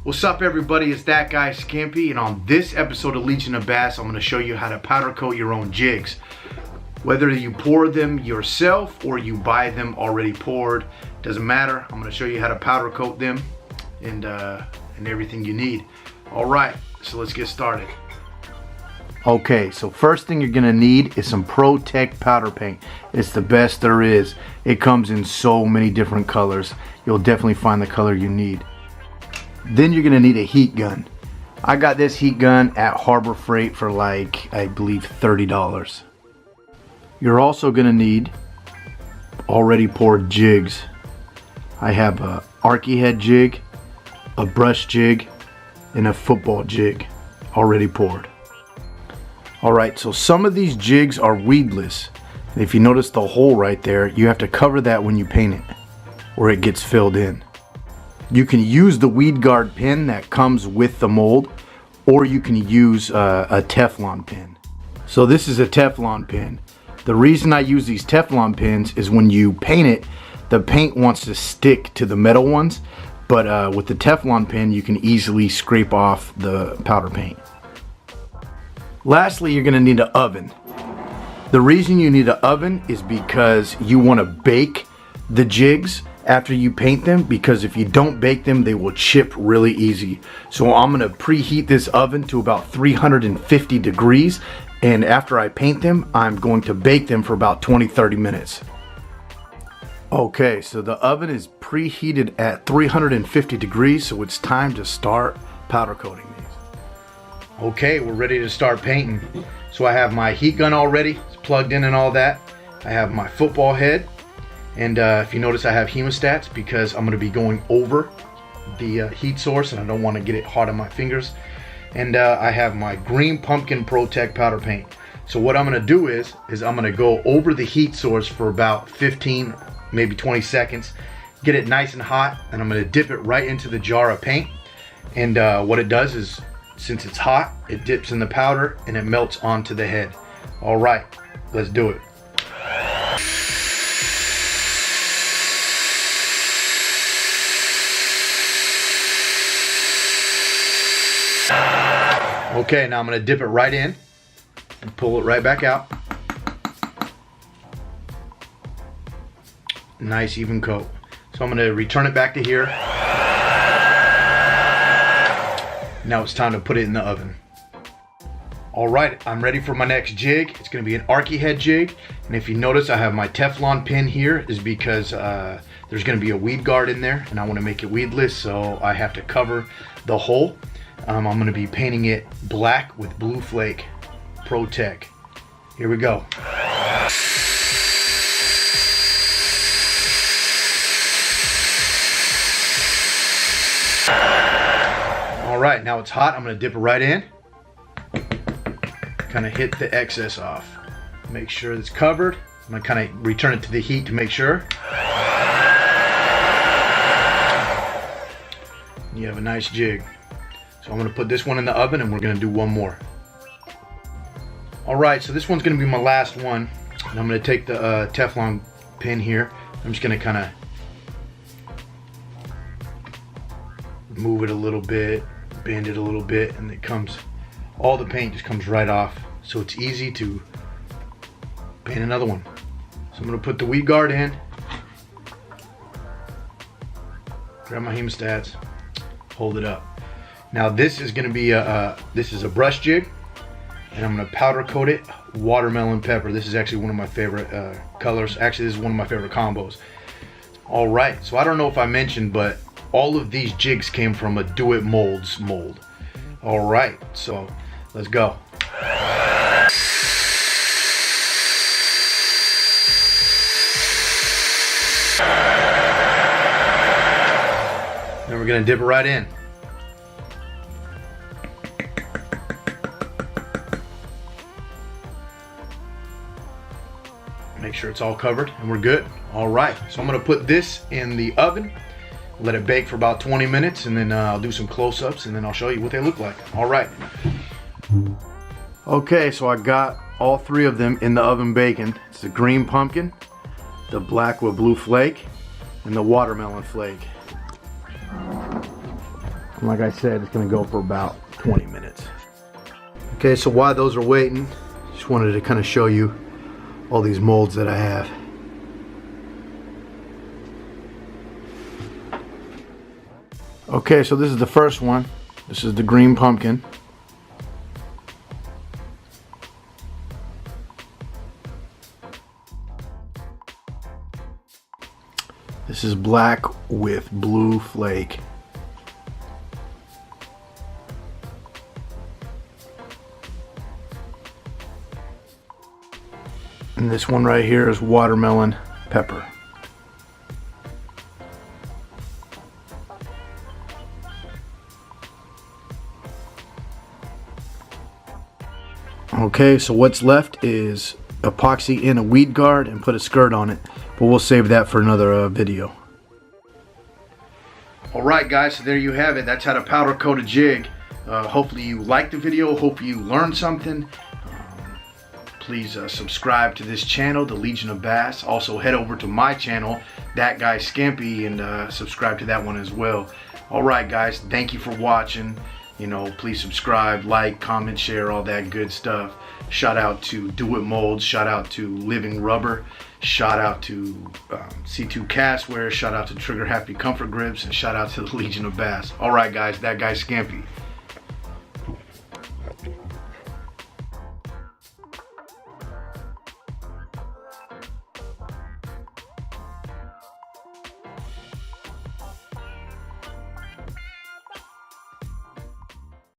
What's up everybody, it's that guy Skimpy, and on this episode of Legion of Bass, I'm going to show you how to powder coat your own jigs. Whether you pour them yourself or you buy them already poured, doesn't matter. I'm going to show you how to powder coat them and everything you need. Alright, so let's get started. Okay, so first thing you're going to need is some Pro-Tec powder paint. It's the best there is. It comes in so many different colors. You'll definitely find the color you need. Then you're gonna need a heat gun. I got this heat gun at Harbor Freight for like, I believe $30. You're also gonna need already poured jigs. I have a Arky head jig, a brush jig, and a football jig already poured. Alright, so some of these jigs are weedless. And if you notice the hole right there, you have to cover that when you paint it, or it gets filled in. You can use the weed guard pin that comes with the mold, or you can use a Teflon pin. So this is a Teflon pin. The reason I use these Teflon pins is when you paint it, the paint wants to stick to the metal ones, but with the Teflon pin you can easily scrape off the powder paint. Lastly, you're going to need an oven. The reason you need an oven is because you want to bake the jigs after you paint them, because if you don't bake them they will chip really easy. So I'm going to preheat this oven to about 350 degrees, and after I paint them I'm going to bake them for about 20-30 minutes. Okay, so the oven is preheated at 350 degrees, so it's time to start powder coating these. Okay, we're ready to start painting. So I have my heat gun already, it's plugged in and all that. I have my football head. And if you notice, I have hemostats because I'm going to be going over the heat source and I don't want to get it hot on my fingers. And I have my green pumpkin Pro-Tec powder paint. So what I'm going to do is I'm going to go over the heat source for about 15, maybe 20 seconds. Get it nice and hot, and I'm going to dip it right into the jar of paint. And what it does is, since it's hot, it dips in the powder and it melts onto the head. Alright, let's do it. Okay, now I'm going to dip it right in and pull it right back out. Nice even coat. So I'm going to return it back to here. Now it's time to put it in the oven. Alright, I'm ready for my next jig. It's going to be an Arky head jig. And if you notice, I have my Teflon pin here is because there's going to be a weed guard in there and I want to make it weedless, so I have to cover the hole. I'm going to be painting it black with blue flake Pro-Tec. Here we go. Alright, now it's hot. I'm going to dip it right in. Kind of hit the excess off. Make sure it's covered. I'm going to kind of return it to the heat to make sure. You have a nice jig. So I'm going to put this one in the oven and we're going to do one more. Alright, so this one's going to be my last one. And I'm going to take the Teflon pin here. I'm just going to kind of move it a little bit, bend it a little bit, and it comes, all the paint just comes right off. So it's easy to paint another one. So I'm going to put the weed guard in. Grab my hemostats, hold it up. Now this is going to be this is a brush jig, and I'm going to powder coat it watermelon pepper. This is actually one of my favorite colors. Actually, this is one of my favorite combos. All right, so I don't know if I mentioned, but all of these jigs came from a Do It Molds mold. All right, so let's go. Then we're going to dip it right in. Make sure it's all covered and we're good. All right, so I'm going to put this in the oven, let it bake for about 20 minutes, and then I'll do some close-ups and then I'll show you what they look like. All right. Okay, so I got all three of them in the oven baking. It's the green pumpkin, the black with blue flake, and the watermelon flake. And like I said, it's gonna go for about 20 minutes. Okay, so while those are waiting, just wanted to kind of show you all these molds that I have. Okay, so this is the first one. This is the green pumpkin. This is black with blue flake. And this one right here is watermelon pepper. Okay, so what's left is epoxy in a weed guard and put a skirt on it, but we'll save that for another video. Alright guys, so there you have it. That's how to powder coat a jig. Hopefully you liked the video, hope you learned something. Please subscribe to this channel, the Legion of Bass. Also head over to my channel, That Guy Skimpy, and subscribe to that one as well. Alright guys, thank you for watching. You know, please subscribe, like, comment, share, all that good stuff. Shout out to Do It Molds, shout out to Living Rubber, shout out to C2 Castware, shout out to Trigger Happy Comfort Grips, and shout out to the Legion of Bass. Alright guys, That Guy Skimpy.